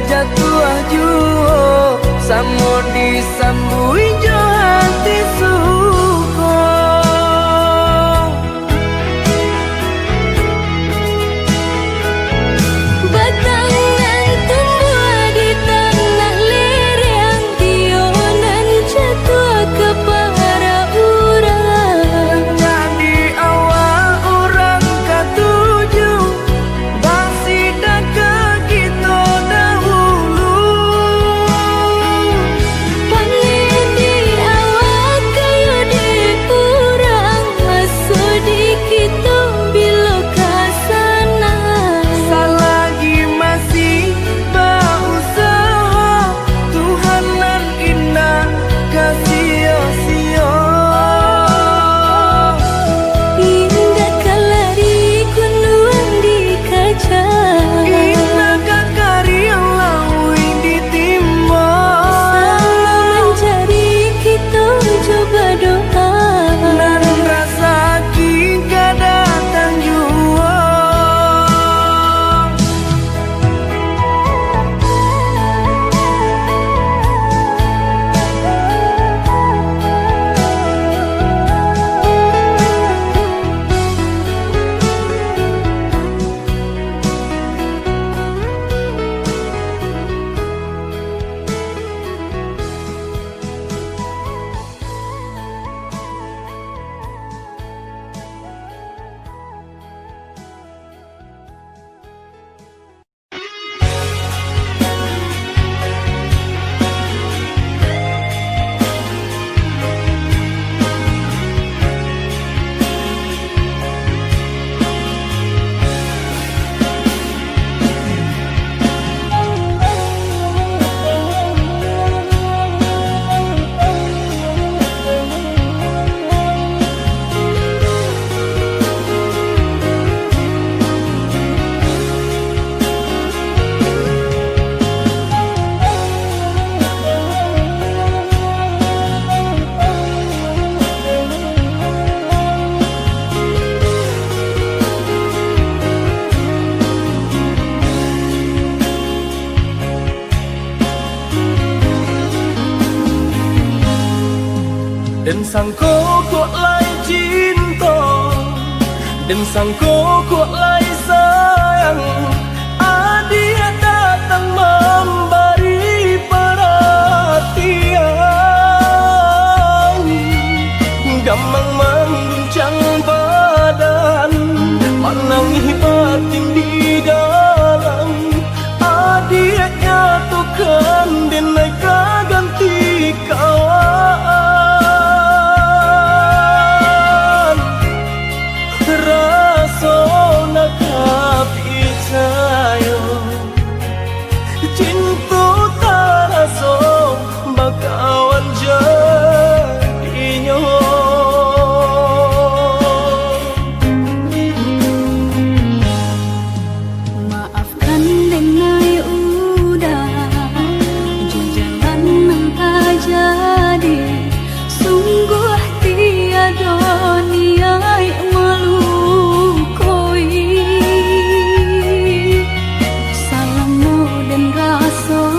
jatuh juo samo disambui jo hati suko. Batangan tumbuh di tanah lereng, tionan jatuh ke para urang. Jadi awal orang ketujuh bangsi ke kita dahulu. Panggil di awal kayu di urang, masuk di kita bila kasana. Selagi masih berusaha, Tuhan nan indah kasih-sia. Indah kalari kunduan di kaca, Indah kakari yang lawi ditimba. sama mencari kita coba doa. Dan rasa kita datang jua. Dan sangko kok lai cinta, dan sangko kok lai sayang. Adia datang memberi perhatian, gamang mengguncang badan, panangi batin di dalam. Adia nyatukan dan mereka ganti kawan. Rasona kapicayo cinta taraso bakawan jadinya. Maafkan denai udah jalan nang tak jadi, sungguh tiada niat melukoi. Salahmu dan rasa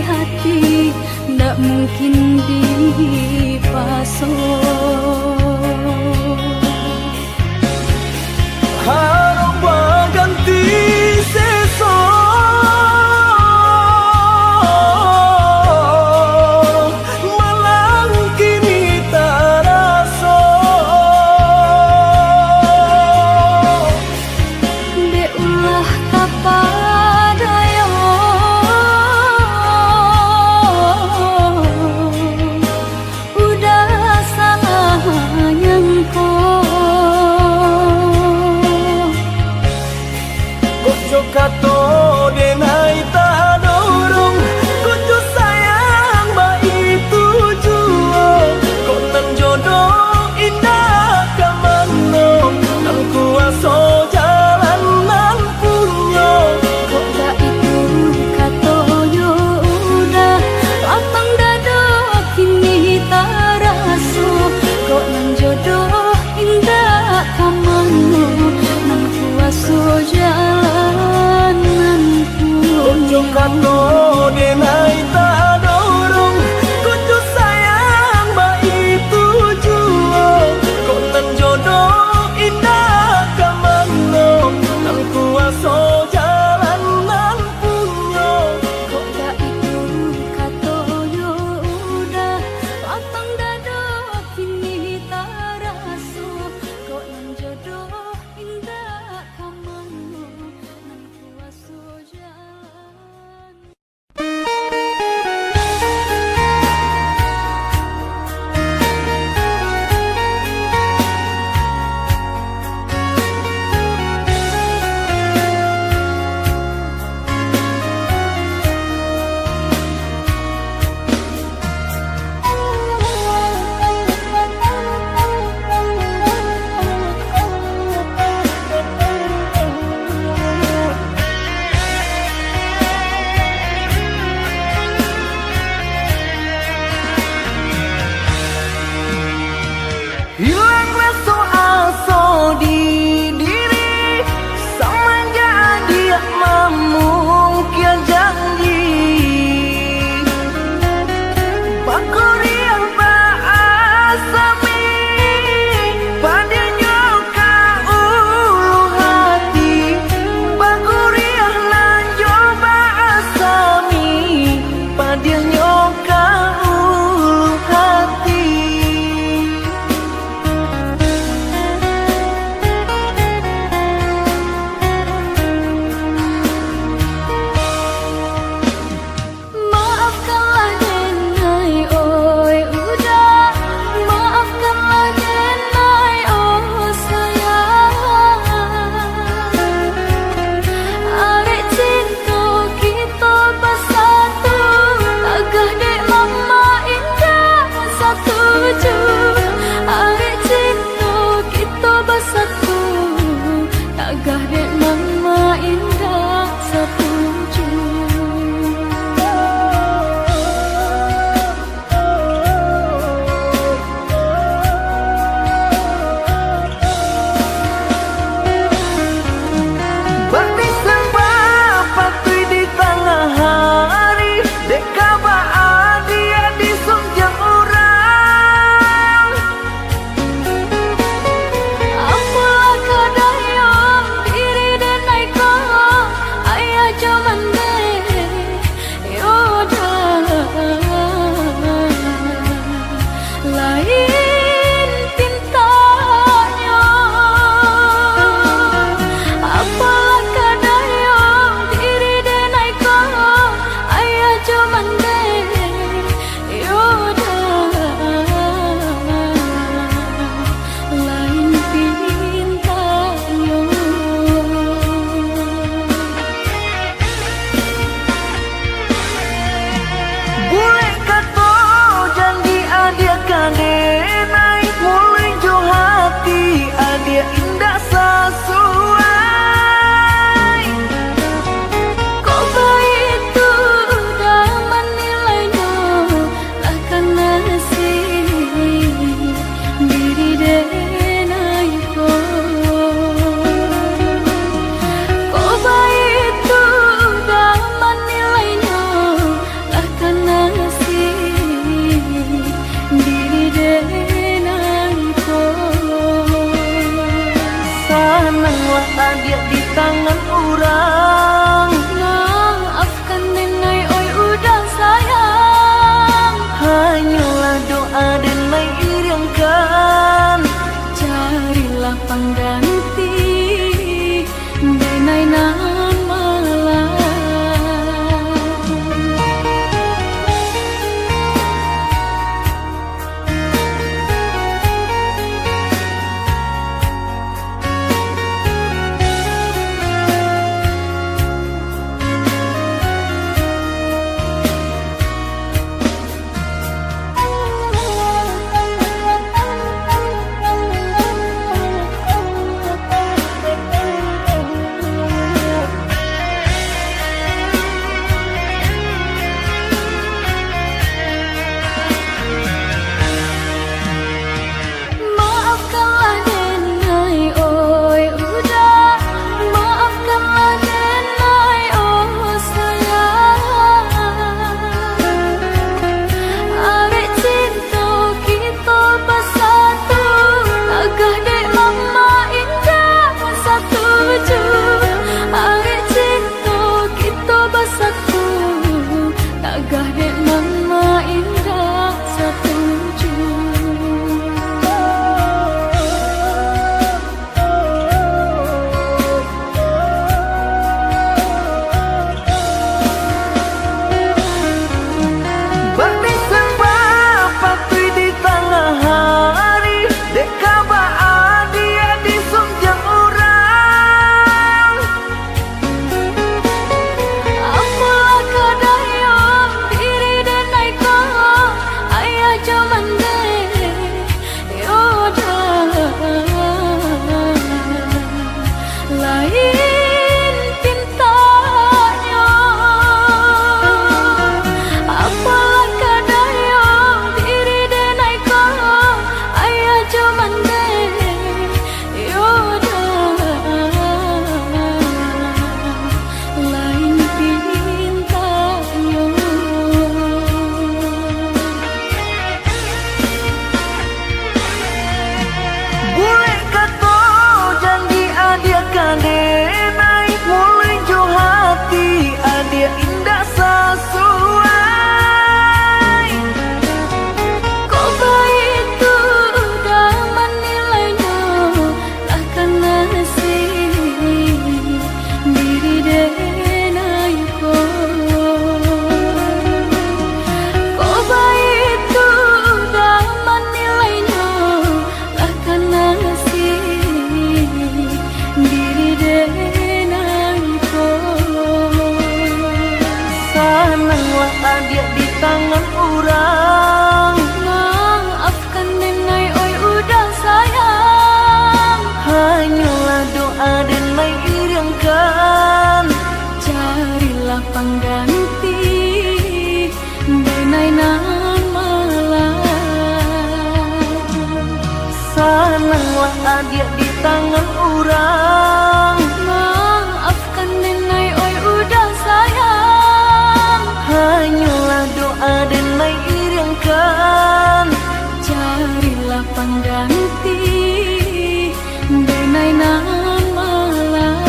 hati tak mungkin dipasok. Harap berganti sesok, malang kini tak rasa. Beulah tapadaya udah sayang kau. Kojo kato denai tak dorong, kojo sayang ba itu jua. Kau nan jodoh indah kamano, nan kuasa jalan nan punya. Kok tak itu kata yo udah lapang dada kini tak rasa. Kok nan jodoh indah kamano nan kuasa jalan nan Kojo punya. kato denai tak dorong, kojo sayang ba itu jua. Kau nan jodoh indah kamano, nan kuasa jalan nan punya. Kok tak itu kata yo udah lapang dada kini tak rasa. Kok nan jodoh indah kamano nan kuasa jalan. Hilang rasa asa di diri, semenjak dia memungkir janji. Bakuriang berasami, padanya ka ulu hati. Bakuriang nan coba asami, padanya ka ulu hati. Maafkanlah denai oi udah, maafkanlah denai oh sayang. Arek cinta kita bersatu, agak dek mama indah satu ju. Arek cinta kita bersatu, agak dek mama indah satu ju. Bakti sembah patui di tengah hari, deka baa dia di sungjang orang. Apalah kadayang diri dan naika ayah jaman deh yodah lain tintanya. Apalah kadayang diri dan naika ayah jaman deh yodah lain pintanya. Boleh kata janji adia kadenai, mulai jo hati adia indah sesuai. Kau baik itu dah menilai dan mai iriangkan. Carilah pengganti denai nan malam. Maafkanlah denai oi udah, maafkanlah denai oh sayang. Arek cinta kita bersatu, agak dek mama indah setuju. Arek cinta kita bersatu, agak dek mama indah setuju. Bakti sembah patui di tengah hari, dek kabaan dia di sunjang orang. Apalah kadayong diri denai ko, ayah jaman deh yaudah. Lain pintanya. Apalah kadayong diri denai ko, ayah jaman deh yaudah. Lain pintanya. Boleh kata janji adia kandenai, mulai jo hati adia indah sesuai. Kok baik tu dah menilainya, lah karena si diri denai ko. Kok baik tu dah menilainya, lah karena si diri denai ko. Sananglah adia di tangan orang, Maafkan denai oi udah sayang. hanyalah doa dan mai iriangkan. Carilah pengganti denai nan malam. Sananglah adia di tangan orang, Maafkan denai oi udah sayang. hanyalah doa dan mai iriangkan. Carilah pengganti denai nan malam.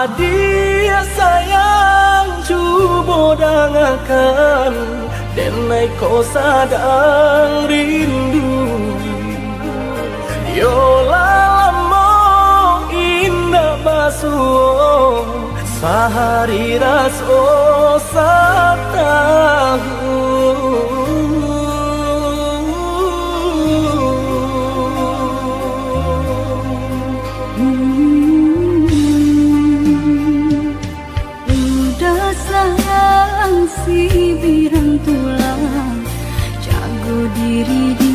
Adia sayang cuba dengarkan, denai kau sadang rindu. Yola lamo indah basuh, sehari raso satahu. Udah sayang si birang tulang, jago diri di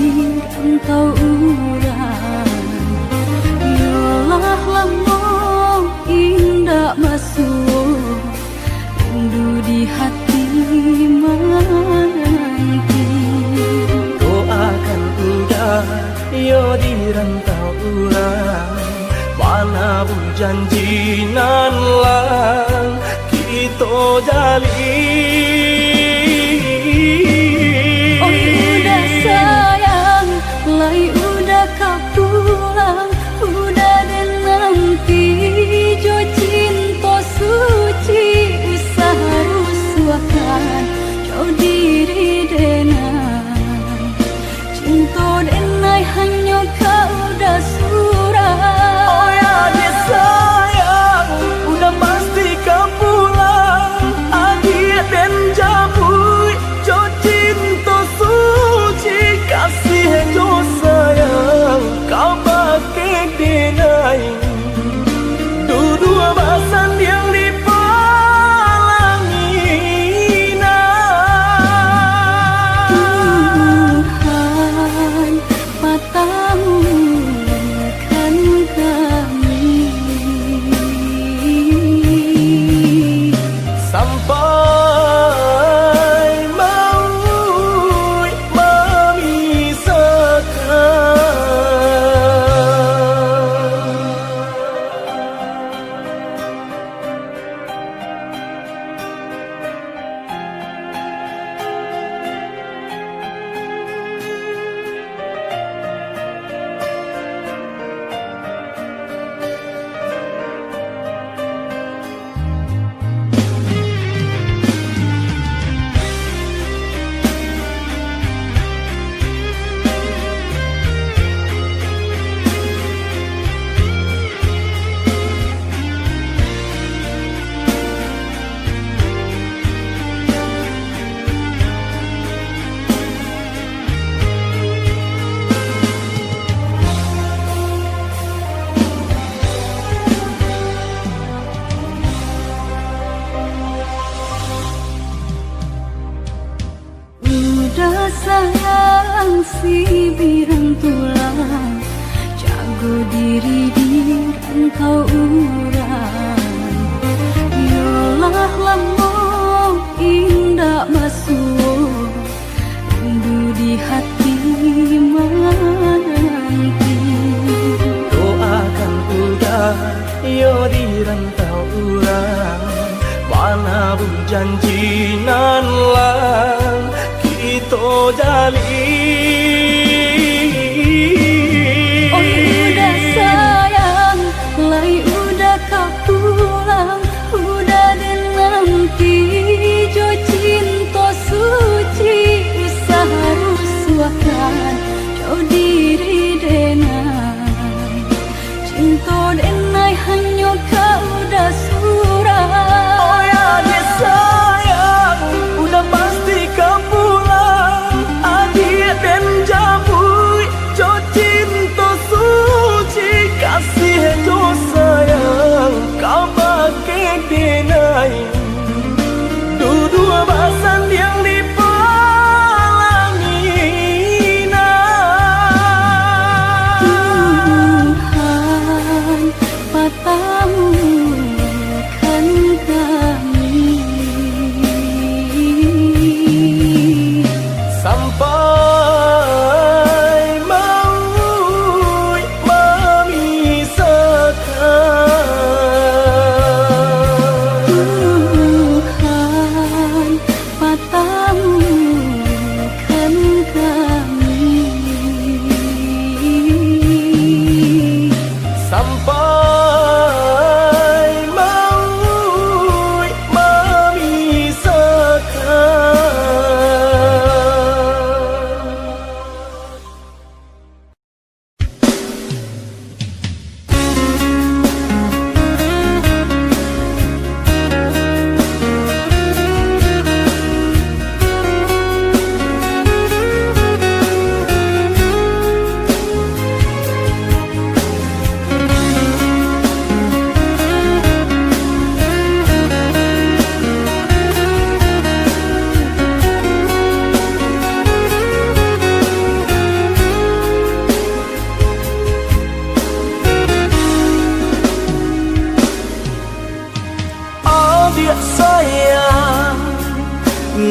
rantau urang. Yolah lamo indah masuk, rindu di hati menanti. Doakan udah yo di rantau urang, mana janji nan lang kita jalin. Oh udah sayang, lai udah kau pulang, udah dan nanti jo cinta suci harus suakan jauh diri denai. Cinta denai hanya kau udah surah. Oh ya dia sayang, udah pasti kau pulang. Adik dan jabui, jo cinta suci kasih jo sayang, kau pakai denai. Dua basan yang Tuhan patahkan kami sampai maut memisahkan. Udah sayang si birang tulang, jago diri di rantau urang. Yolah lamo indah masuk, rindu di hati menanti. Doakan udah yo di rantau urang, mana janji nan lang kita jalin. Oh udah sayang, lai udah kau pulang, udah dan nanti jo cinta suci harus suakan jauh diri denai. Cinta denai hanya kau udah surah. Oh ya dia sayang, udah pasti kau pulang. Adik dan jabui, jo cinta suci kasih jo sayang, kau pakai denai. Dua basan yang Tuhan patahkan kami sampai maut memisahkan. Tuhan patahkan kami Sampai mau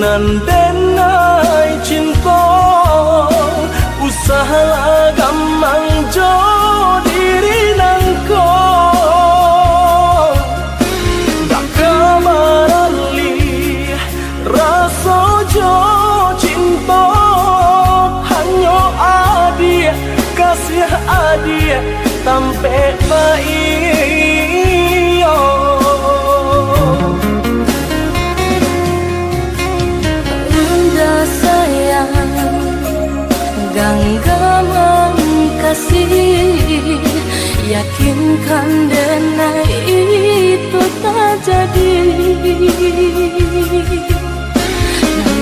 nan denai cinta usaha gamang jo diri nangko dak kamarali rasa jo cinta hanyo adia kasih adia sampai baik Bunda sayang genggaman kasih yakinkan denai itu tak jadi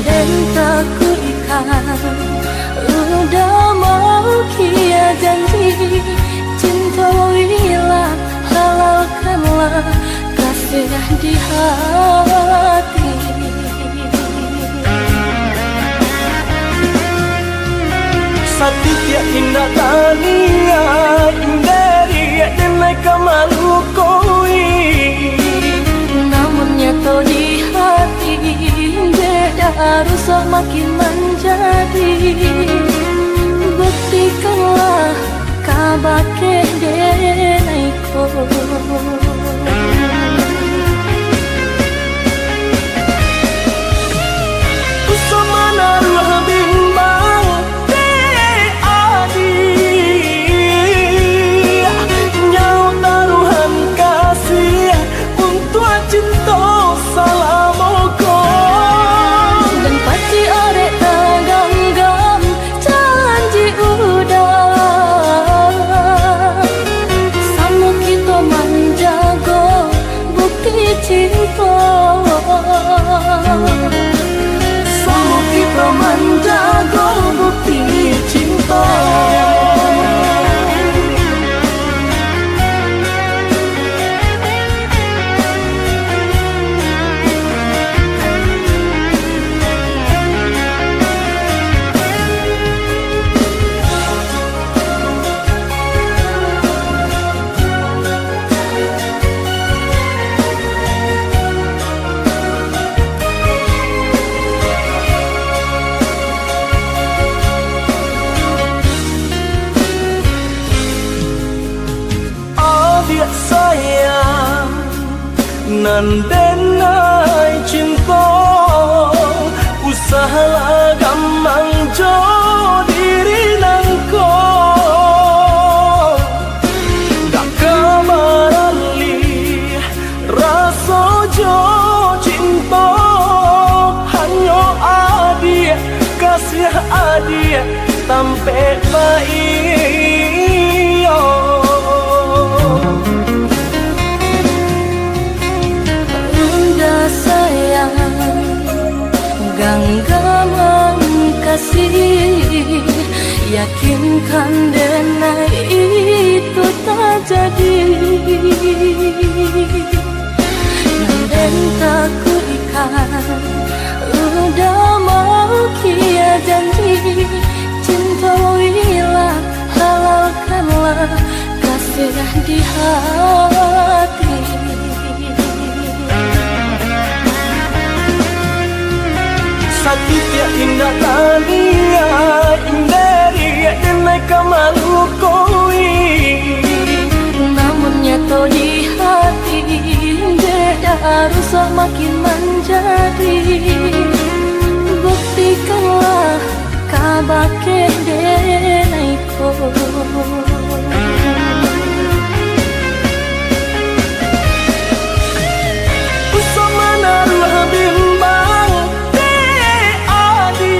dan tak kuikan udah mau kia janji cinta hilang halalkanlah kasih di hati Satya indah tania inderi denai kamalu koi namun nyata di hati beda harus makin menjadi buktikanlah kabake denai ko Usamana ruh bimbang te adi nyau taruhan kasih untuk cinta salamoko dan pasti arek taganggam janji udah sama kita menjaga bukti cinta sama kita menjaga bukti cinta adik sayang nan denai cinta usaha gamang jo diri nangko dak kamarali rasa jo cinta hanyo adia kasih adia sampai baik Bunda sayang genggaman kasih yakinkan denai itu tak jadi dan tak kuikan udah mau kia janji cinta hilang halalkanlah kasih di hati Satya indah tania inderi denai kamalu koi namun nyata di hati beda harus makin menjadi buktikanlah kabake denai ko Usamana ruh bimbang te adi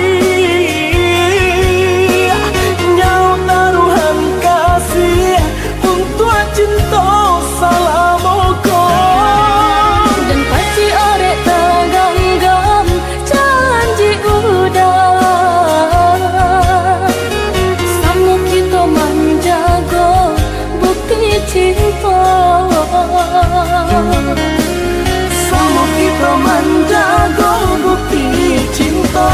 nyau taruhan kasih untuk cinta salamoko dan pasti arek taganggam janji udah sama kita menjaga bukti cinta sama kita menjaga bukti cinta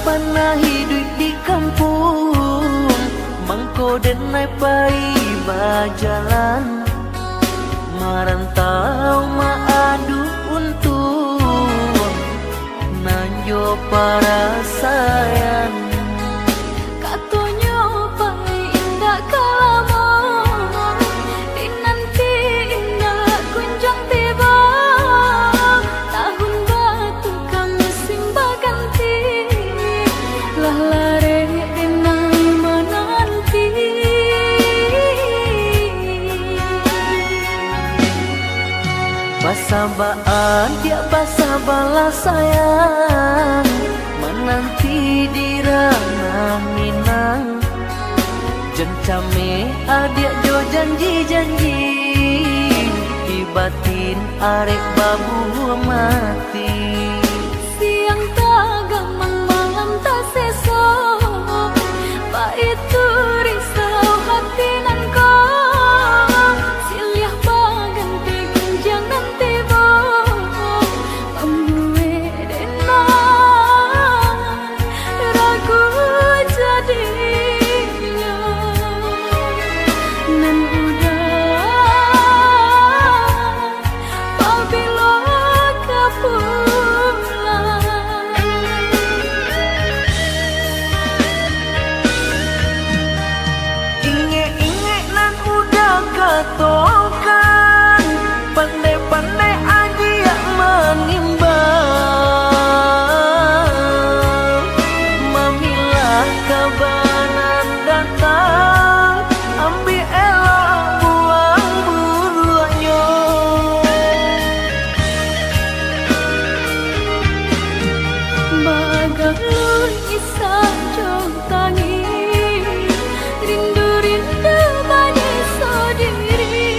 pernah hidup di kampung, mangko denai pai berjalan, merantau mengadu untung, nanjo para sayang. Katonyo pai indah kalamo, dinanti indah kunjung tiba, tahun batu kami simba ganti, lah lare denai menanti. Basabaan dia basabalah sayang, menanti di ranah Minang. Jencame adik jo janji-janji, di batin arek babu mati. Siang tak gamang malam tak sesok, pak itu risau hati nan kau, siliah baganti kunjang nanti bo, pembue denai ragu jadinya, nan udah pabilo kapulang. Inge-inge nan udah katokan, pandai-pandai aja yang menimbang. Mamilah kabanan datang, ambil elok buang buruannya. Bagalun isah jong tangi, rindu-rindu manis sendiri,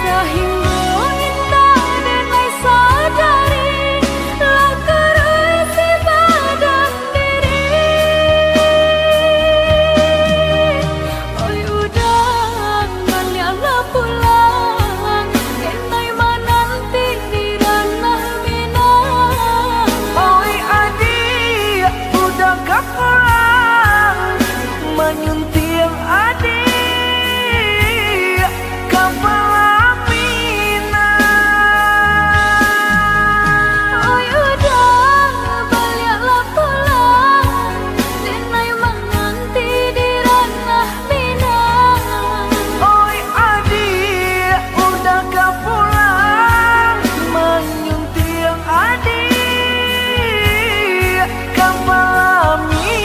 sehingga indah denai sadari, lah kerusi badan diri. Oi udah baliaklah pulang, denai menanti di ranah Minang. Oi adik, udah gak pulang, menyunting adik kapal Minang. Oi udah baliaklah pulang, denai menanti di ranah Minang. Oi adik, udah gak pulang, menyunting adik kapal Minang.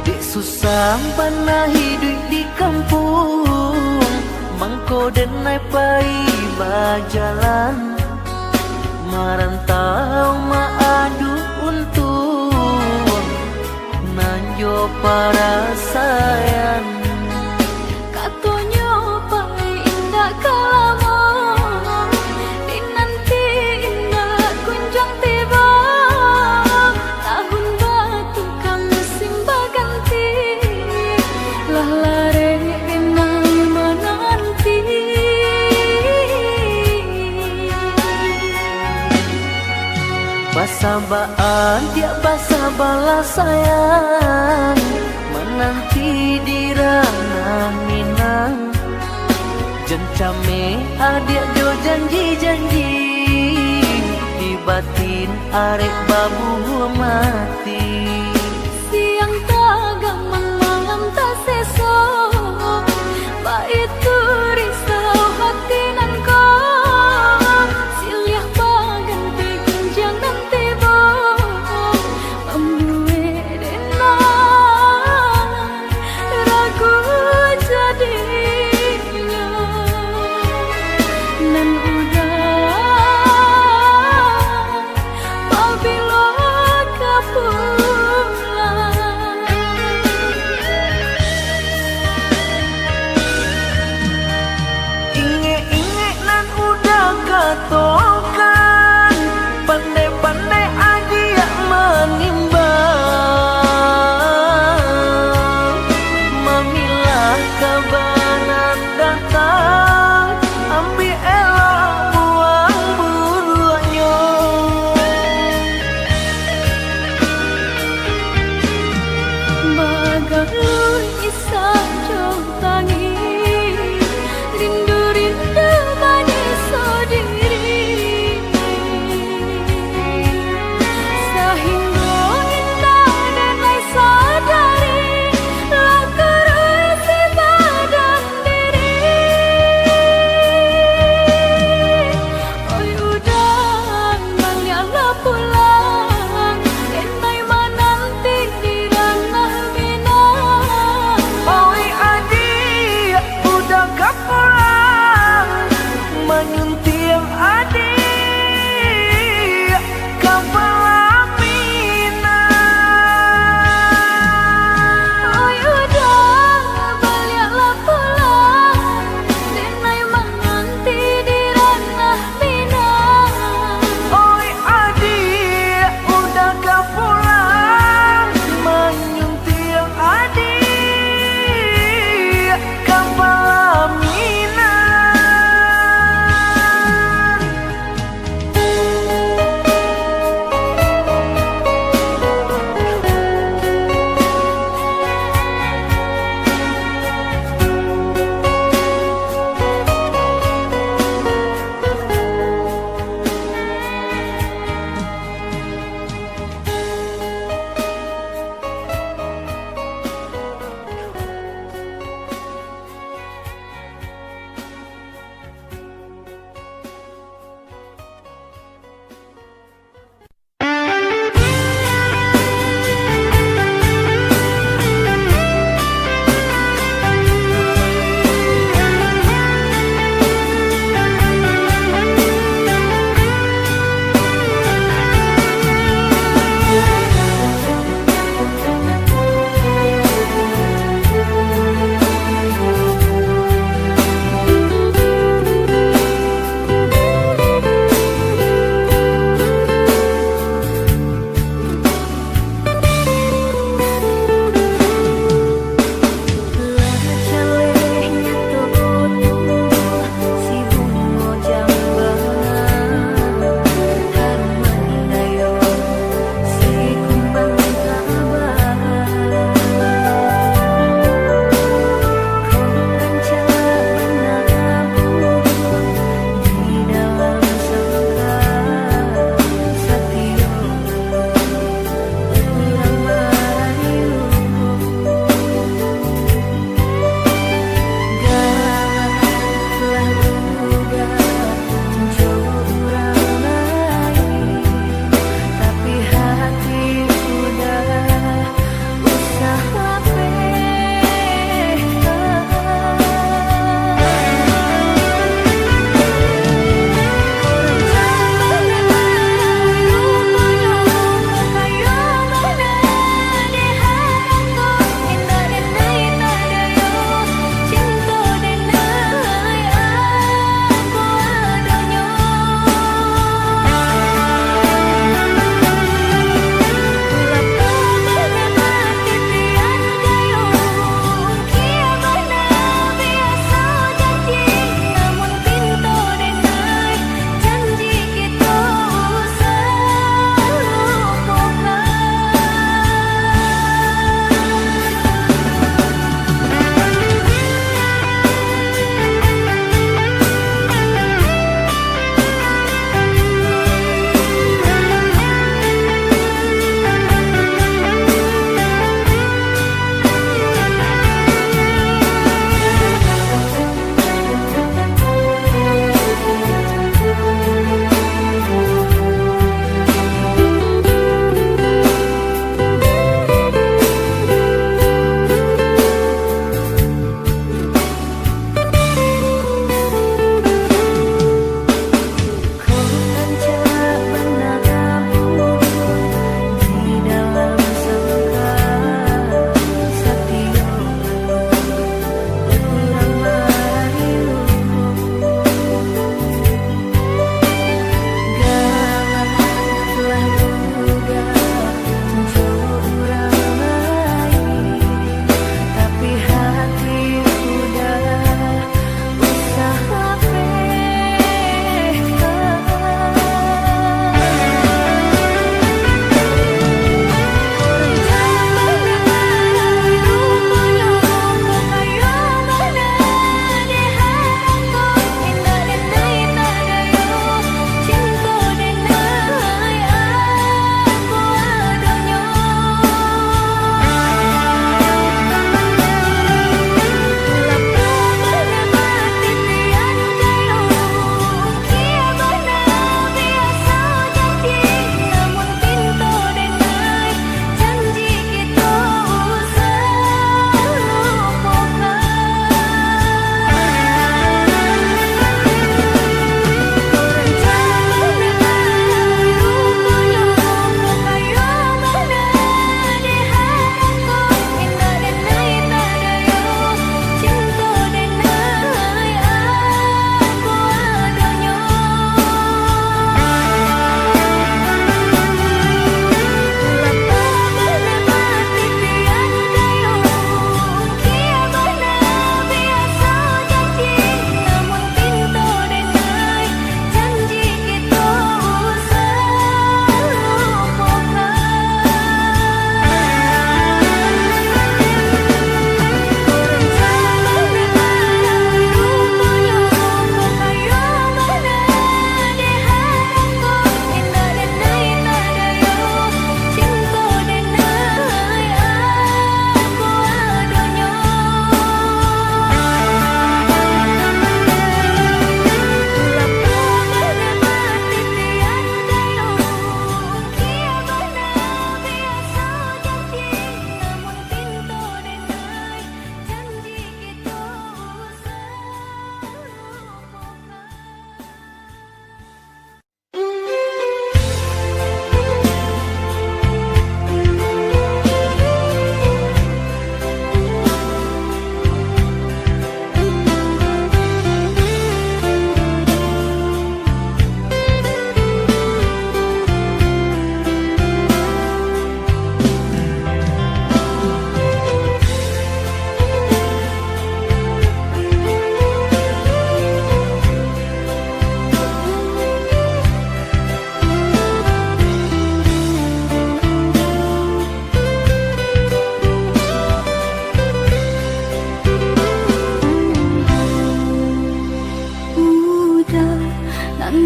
Dek susah pernah hidup di kampung, mangko denai pai berjalan, merantau mengadu untung, nanjo para sayang. Katonyo pai indah kalamo, dinanti indah kunjung tiba, tahun batu kami simba ganti, lah lare denai menanti. Basabaan dia basabalah sayang, menanti di ranah Minang. Jencame adik jo janji-janji, di batin arek babu mati. Siang tak gamang malam tak sesok, baik tu risau hati nan kau. Silih baganti gunjang dan tiba, membuat enak ragu jadinya. Nan udah apabila kau pulang. Inge-inge nan udah katokan, pandai-pandai adia menimbang. Mamilah kabaran datang, ambil elok buang buruannya. Bagai isah jauh tangi, rindu-rindu manis sendiri. Sehingga indah denai sadari, lah kerusi badan diri. Oi udah baliklah pulang, denai menanti di ranah Minang. Oi adik, udah gak pulang, menyunting adik kepala Minang. Oi udah baliklah pulang, denai menanti di ranah Minang. Oi adik, udah gak pulang, menyunting adik kepala Minang.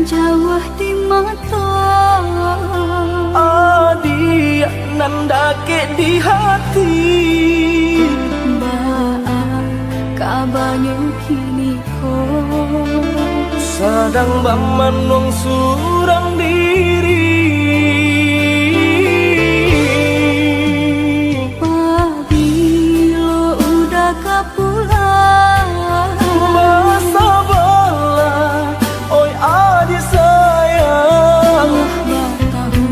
jauh di mata, adik nan dake di hati. Maaf kabarnya kini kau Sadang bamanong surang diri. Pabilo udah kapulang, Masa bala, oi adik sayang. tahu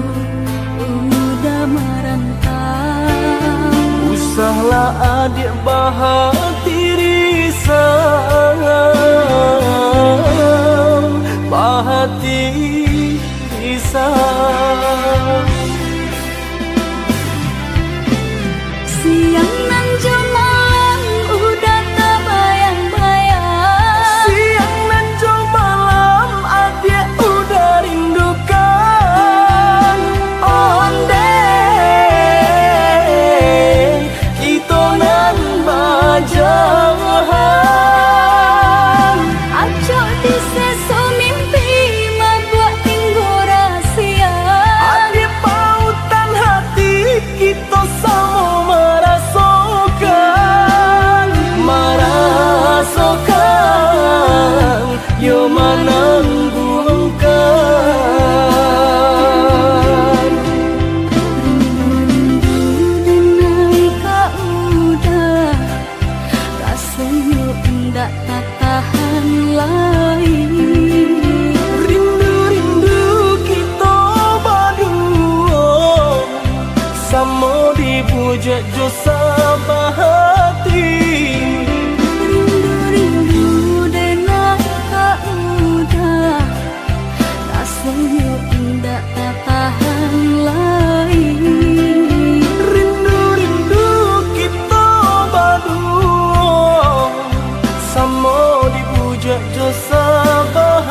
udah merantau. Usahlah adik bahati risau, bahati risau. Siang nan jemalang udah terbayang-bayang. Siang nan jo malam adik udah rindukan. Onde kita nan bajahan. Acok di sesu mimpi membuat tinggal rahsia. Adik pautan hati kita sama merasakan, yo menangguhkan. Rindu denai kau udah, rasanya tidak tak tahan lagi. Rindu-rindu kita berdua, sama dipuja jo sabahati. Rindu denai kau udah, rasanya tidak tak tahan lagi. Rindu-rindu kita berdua, sama dipuja jo sabahati.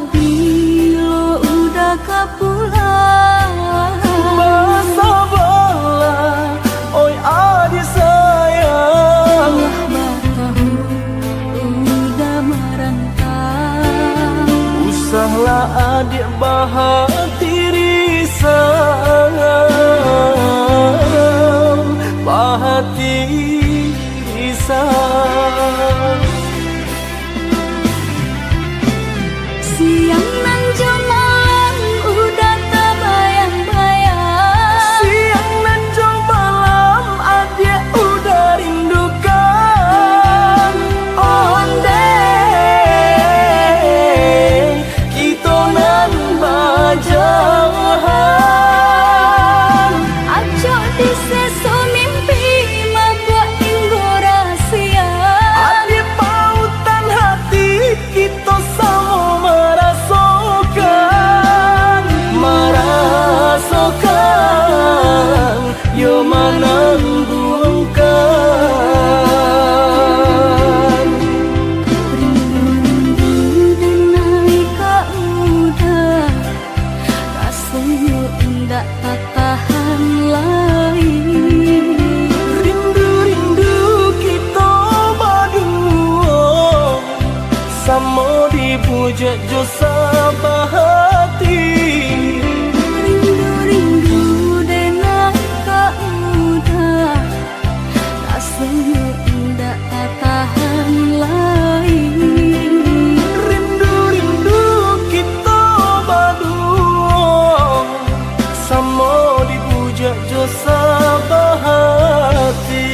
Pabilo udah kapulang, Masa bala, oi adik sayang. tahu udah merantau. Usahlah adik bahati risau, bahati risau. Siang nan jemalang udah terbayang-bayang. Siang nan jo malam adik udah rindukan. Onde kita nan bajahan. Acok di sesu mimpi membuat tinggal rahsia. Adik pautan hati kita sama merasakan, yo menangguhkan. Rindu denai kau udah, rasanya tidak tak tahan lagi. Rindu-rindu kita berdua, sama dipuja jo sabahati. Rindu denai kau udah, rasanya tidak tak tahan lagi. Rindu-rindu kita berdua, sama dipuja jo sabahati.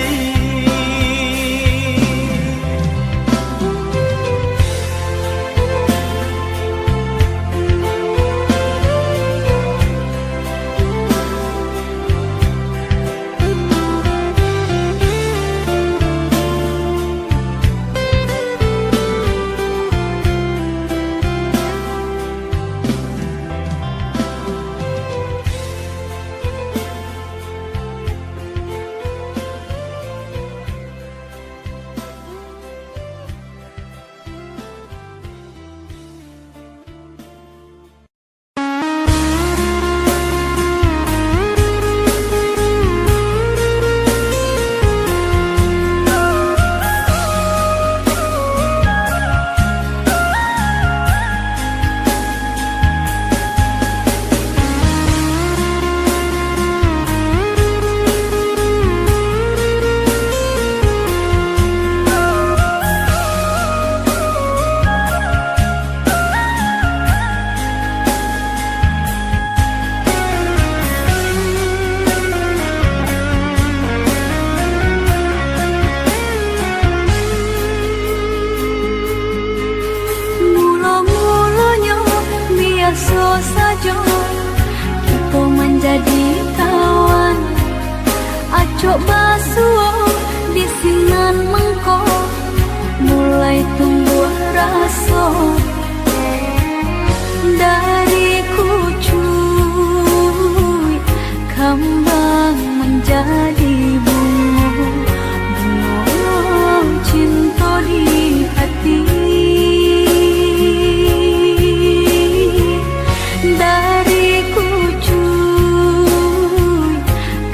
saja kita menjadi kawan. Acok basuh di sinan mengko mulai tumbuh rasa dari kucuy kembang menjadi bunga cinta di hati. Dari kucuy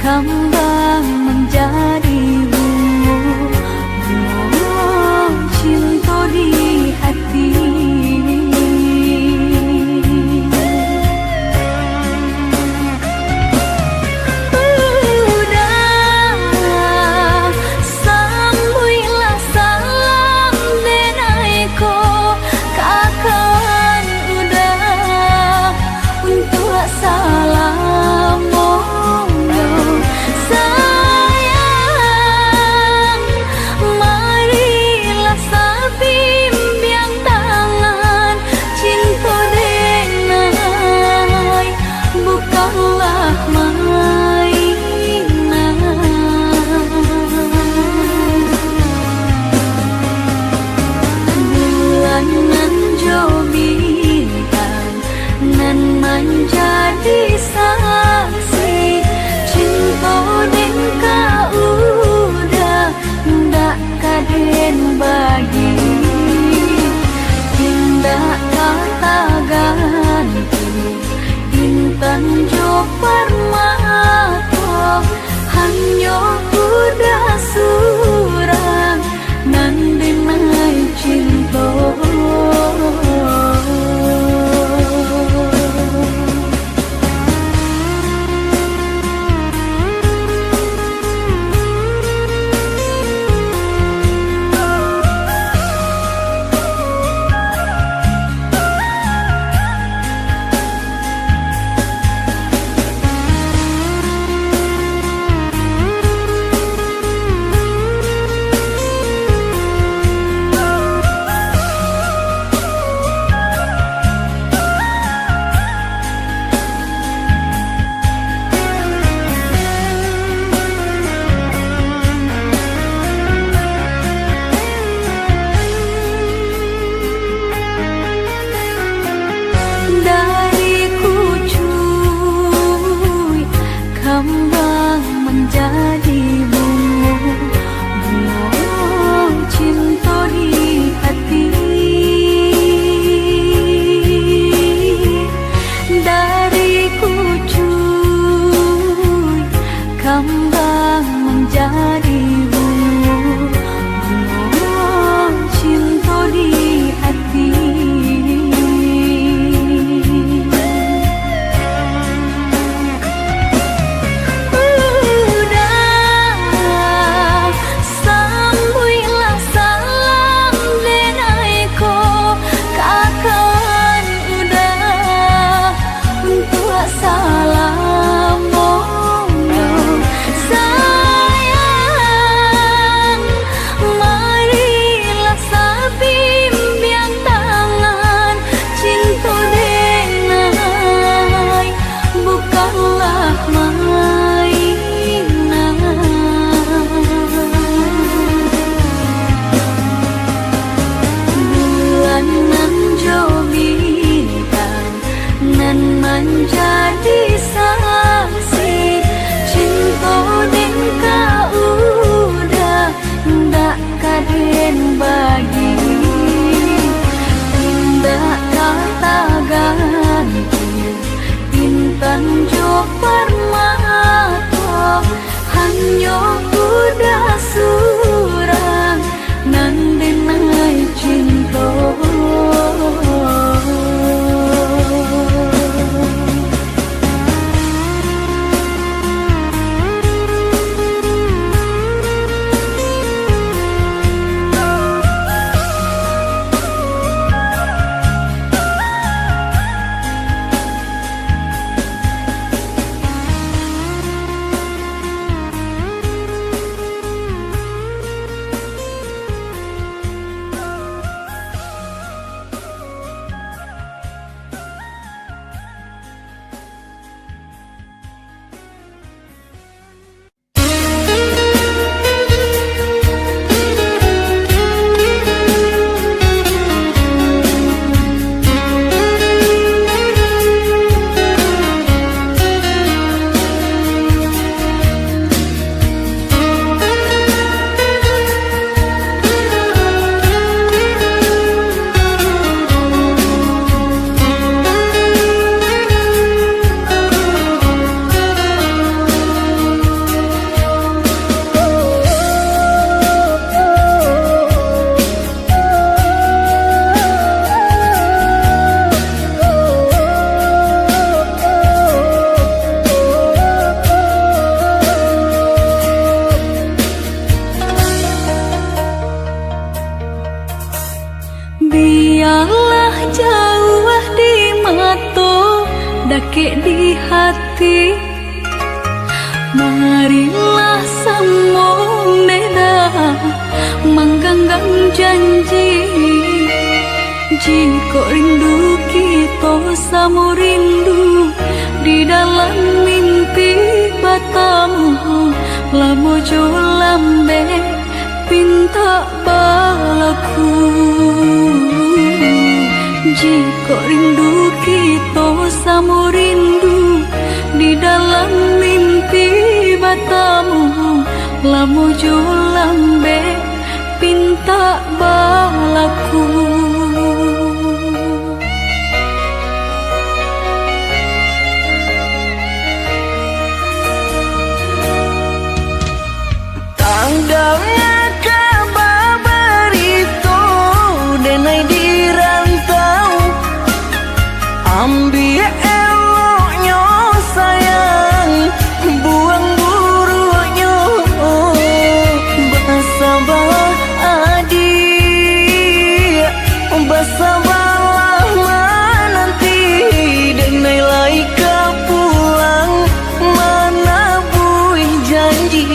kembang menjadi bunga cinta di hati. Menjadi saksi cinta den kaudah ndak kaden bagi tindak kata ganti intan jo permata hanya udah surang nan denai cinta. Biarlah jauh di mata, dake di hati. Marilah sambung neda, menggenggam janji. Jika rindu kita sama rindu di dalam mimpi batamu, lamo jo lambe pinta balaku. Jika rindu kita sama rindu di dalam mimpi batamu, lamo jo lambe pinta balaku. Tanggalnya kabar itu denai di rantau, ambil eloknya sayang, buang buruknya. Bersabarlah adik, bersabarlah menanti, denai laika pulang mana buih janji.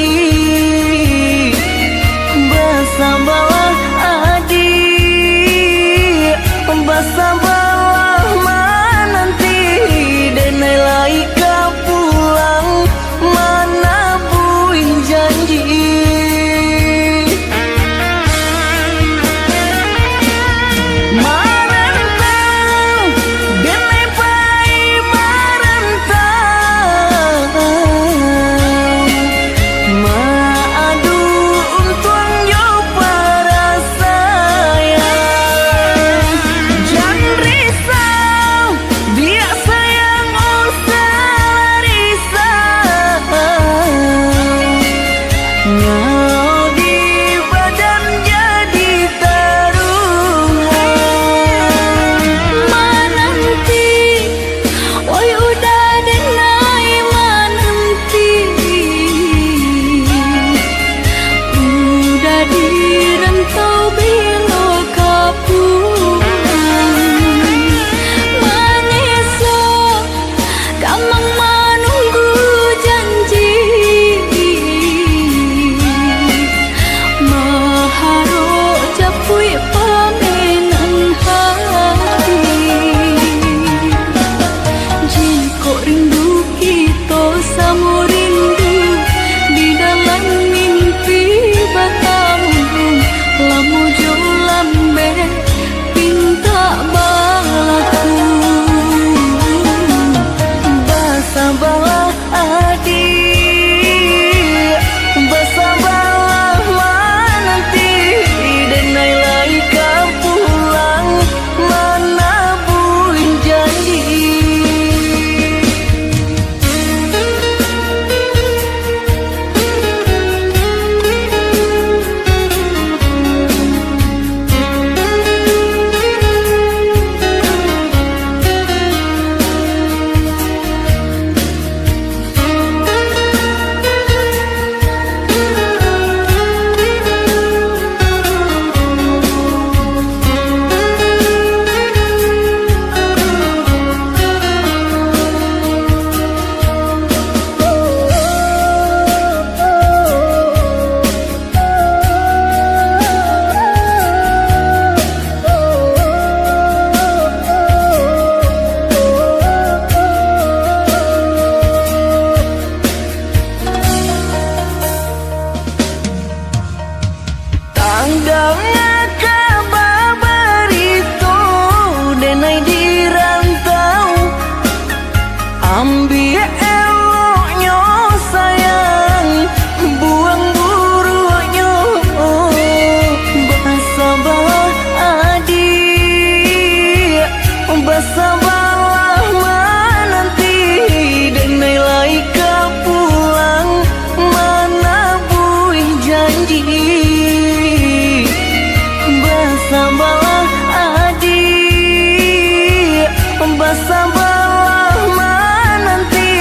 Bersabarlah adik, bersabarlah menanti, denai laika pulang mana buih janji. Marantau, denai pai marantau, maadu untung yo para sayang. Jangan risau, dia sayang usah risau. Nyau di badan jadi taruhan. Menanti, oi udah denai menanti. Udah di rantau bila kapulang. Menyesal, kamang menunggu janji. Maharo capui pamenan hati. Jika rindu kita sama rindu di dalam mimpi batamu, lamo jo lambe pinta balaku. Bersabarlah adik, bersabarlah menanti, denai laika pulang mana buih janji. Tanggalnya kabar itu denai di rantau, ambil eloknya sayang, buang buruknya. Bersabarlah adik, bersabarlah menanti, denai laika pulang mana buih janji. Bersabarlah adik, bersabarlah menanti,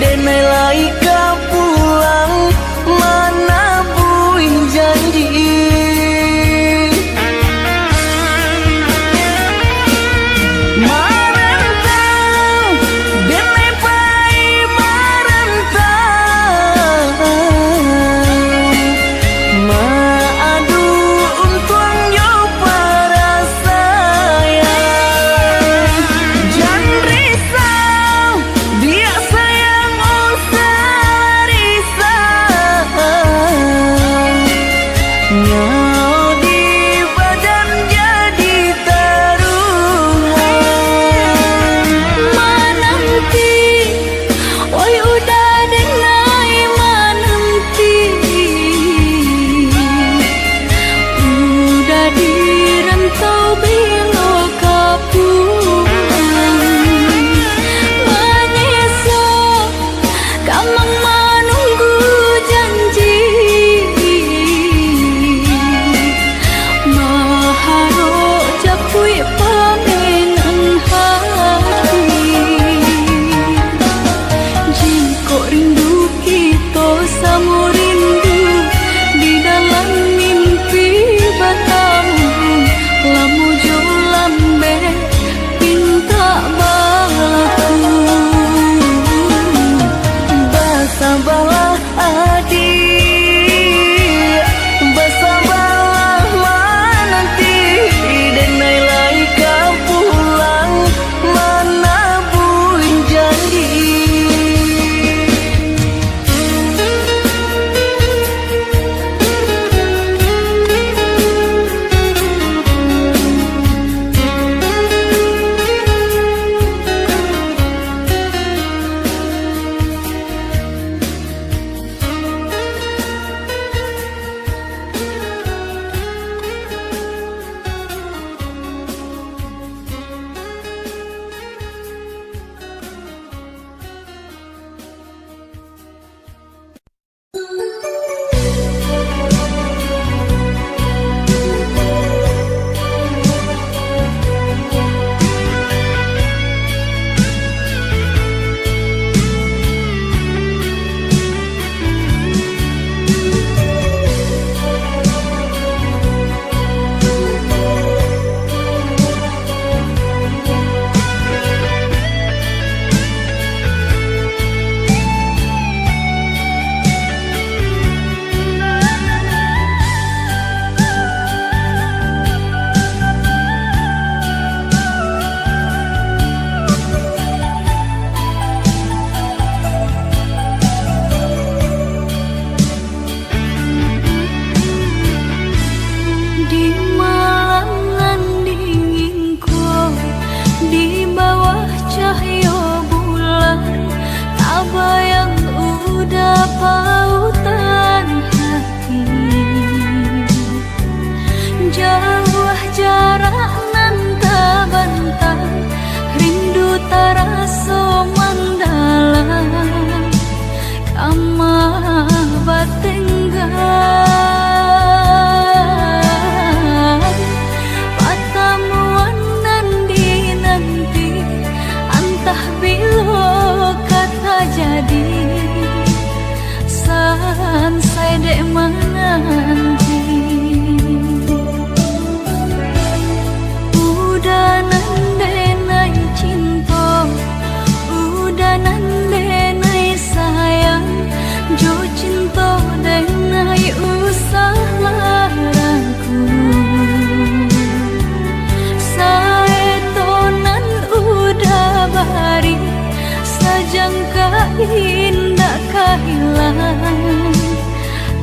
denai laika pulang mana buih janji.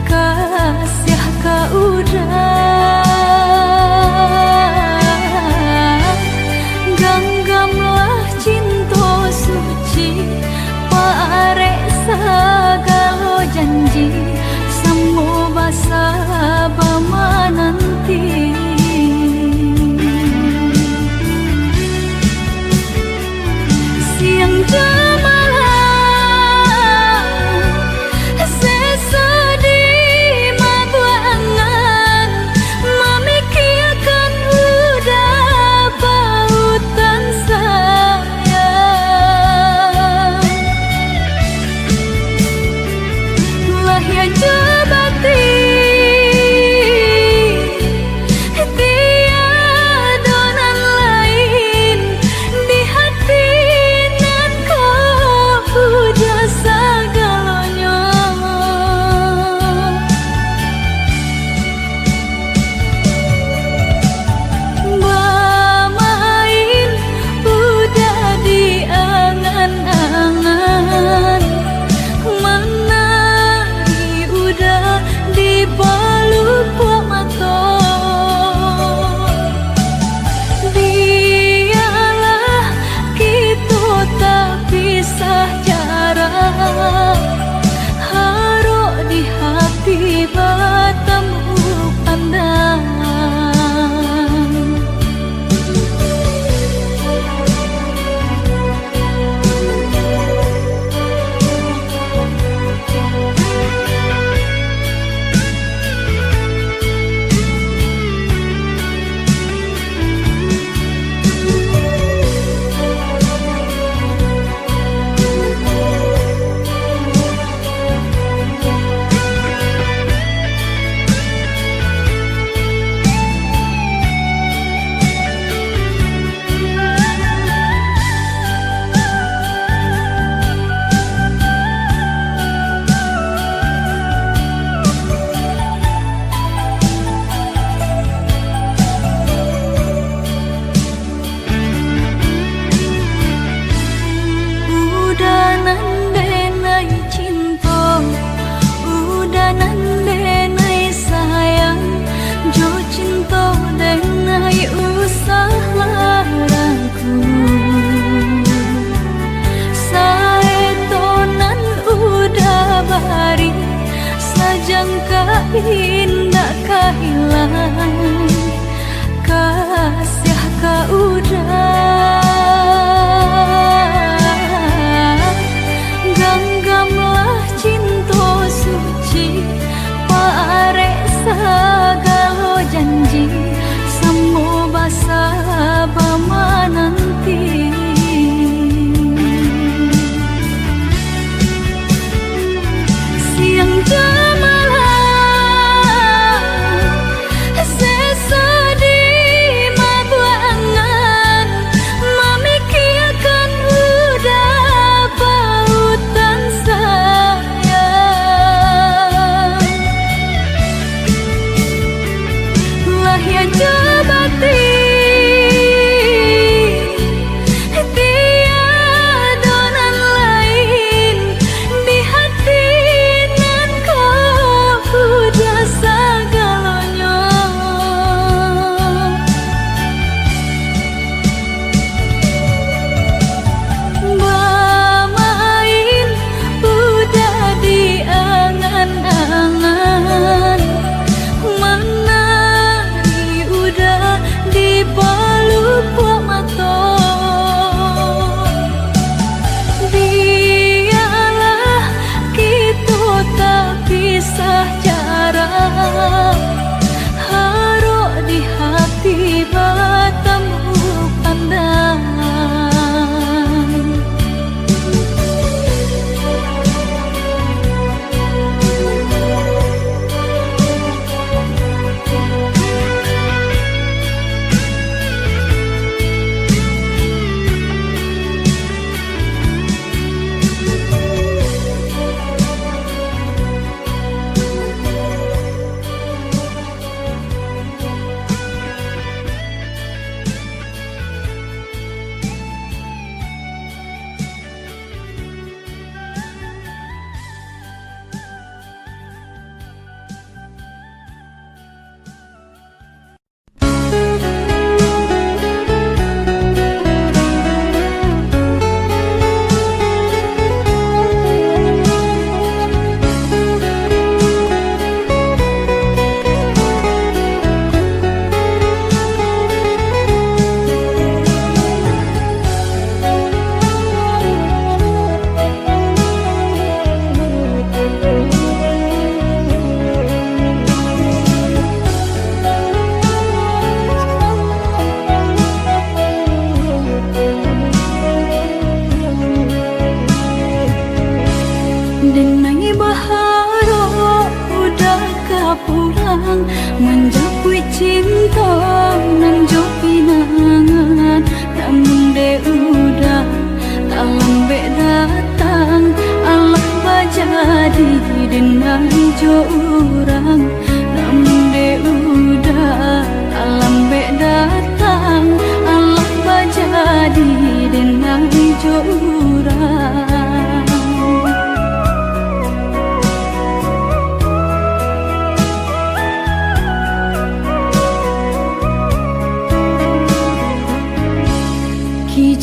kasih ka udah ganggamlah cinta suci parek segala janji semua basa bama nanti siang jamalah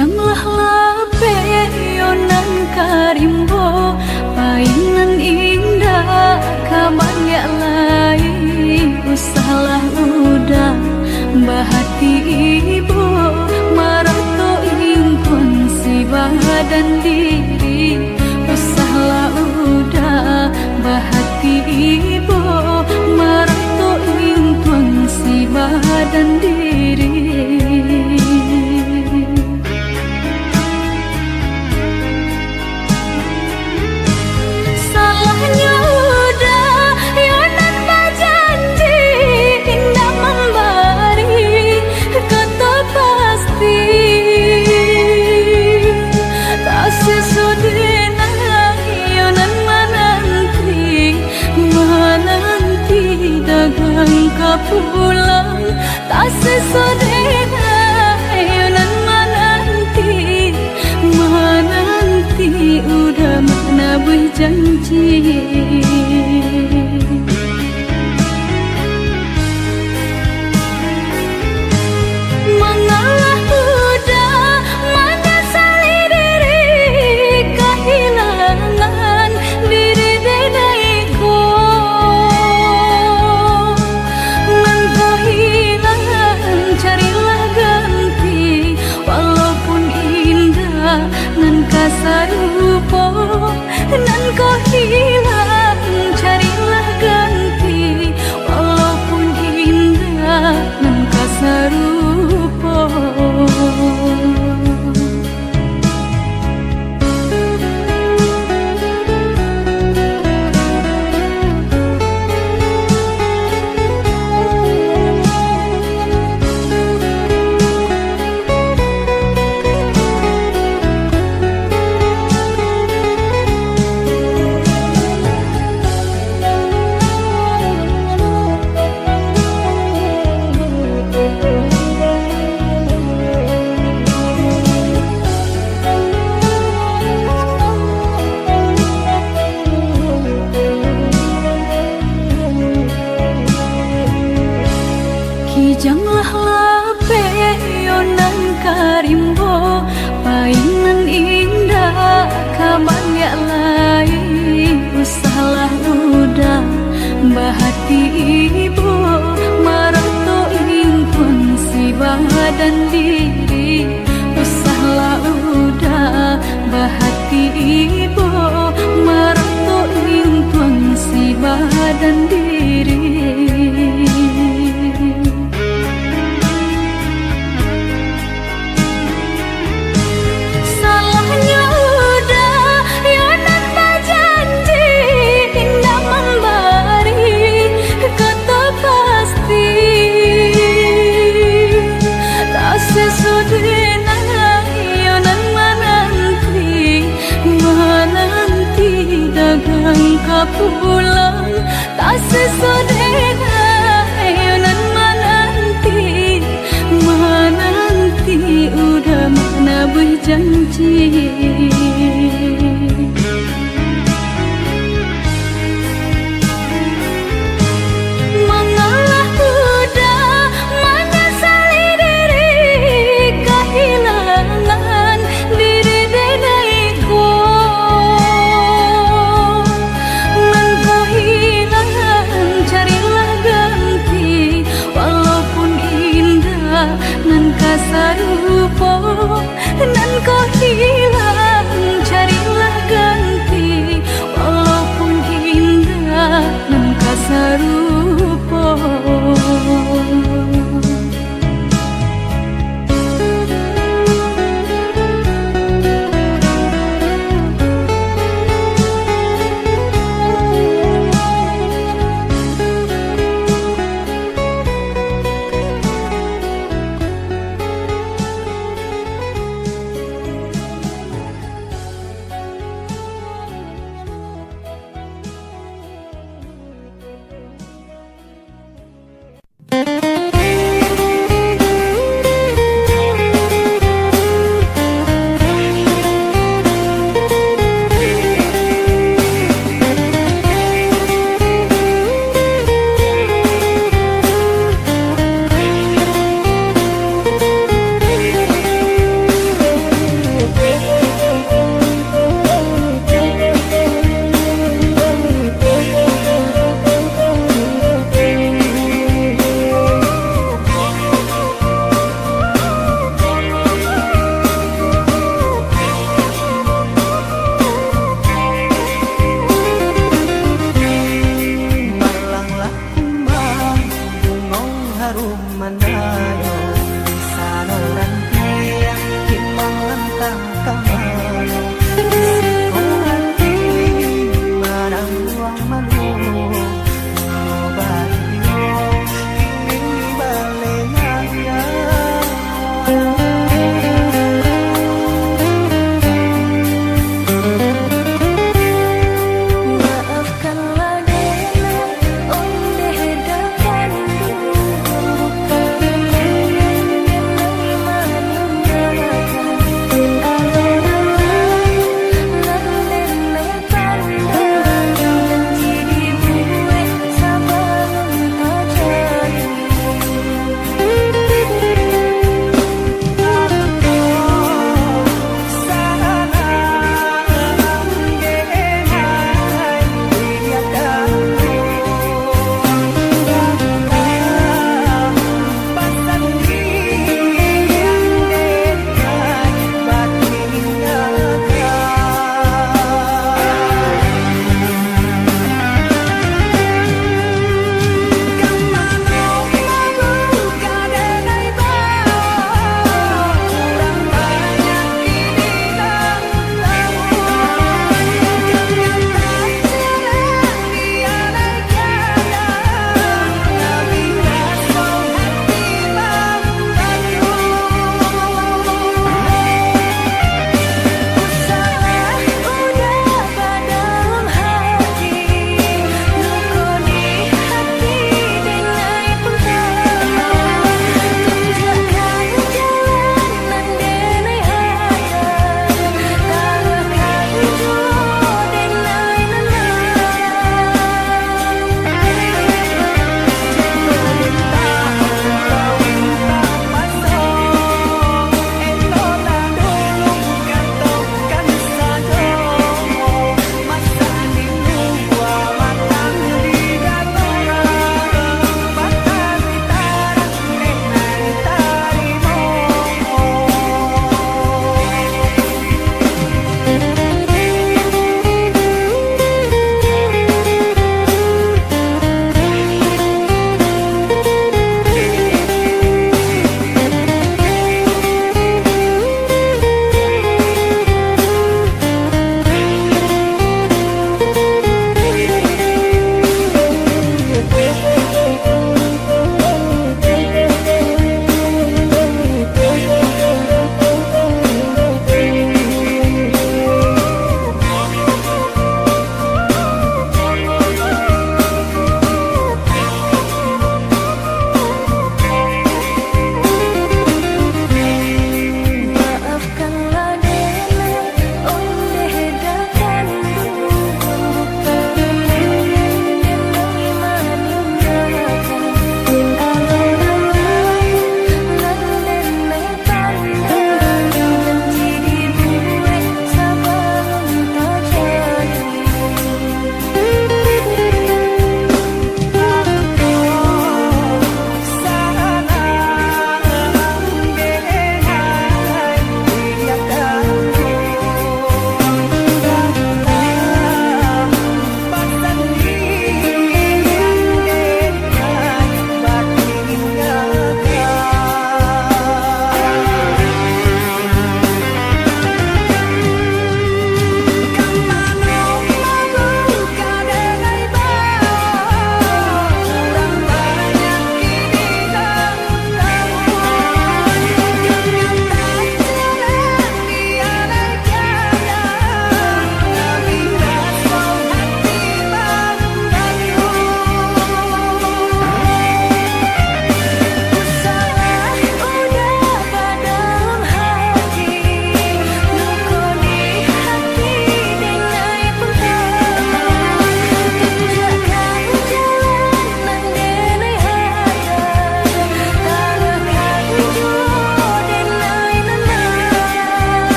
Kijanglah lape yonan karimbo painan indah kabanya lai usahlah udah bahati ibu marato ingkon si badan diri usahlah udah bahati ibu marato ingkon si badan diri. Pulang tak sesodena yonan menanti udah mana berjanji mengalah udah menyesali diri kehilangan diri denaiku. Nan kasarupo nan kau hilang carilah ganti walaupun indah nan kasarupo. Kijanglah lape yonan karimbo painan indah kabanya lai usahlah udah bahati ibu marato ingkon si badan diri usahlah udah bahati ibu marato ingkon si badan diri. Pulang tak sesodena yonan menanti udah mana berjanji mengalah udah menyesali diri kehilangan diri denaiku. Nan kasarupo nan kau hilang carilah ganti walaupun indah nan kasarupo.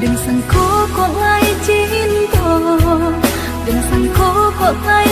Đừng sangko kok lại cinta, đừng sangko kok lại